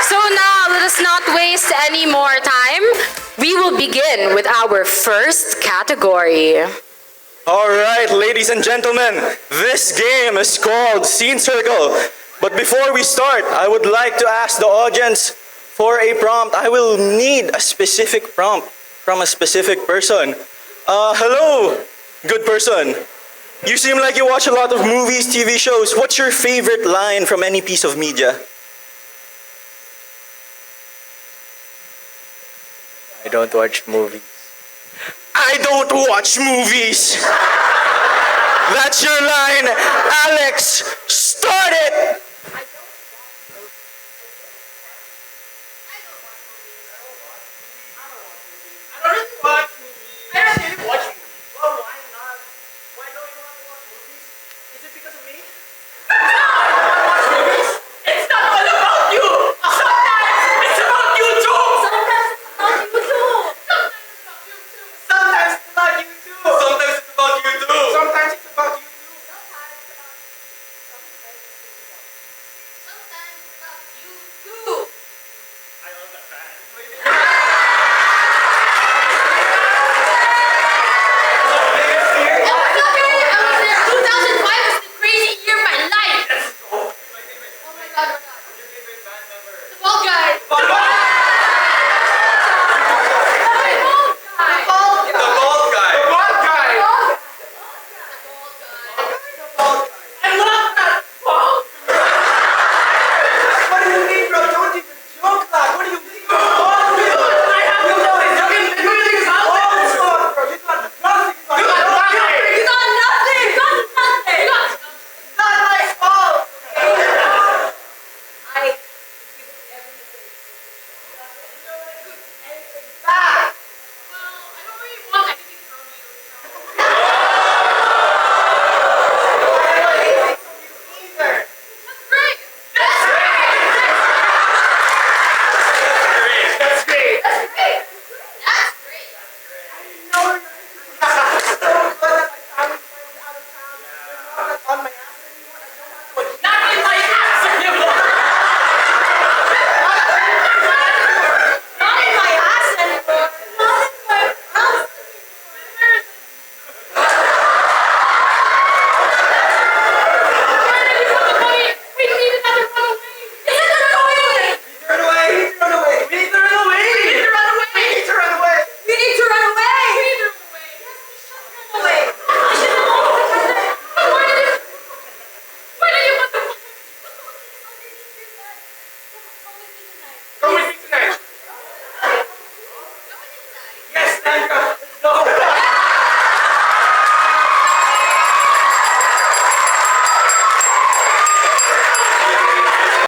So now, let us not waste any more time. We will begin with our first category. All right, ladies and gentlemen, this game is called Scene Circle. But before we start, I would like to ask the audience for a prompt. I will need a specific prompt from a specific person. Hello, good person. You seem like you watch a lot of movies, TV shows. What's your favorite line from any piece of media? I don't watch movies. I don't watch movies. That's your line. Alex, start it.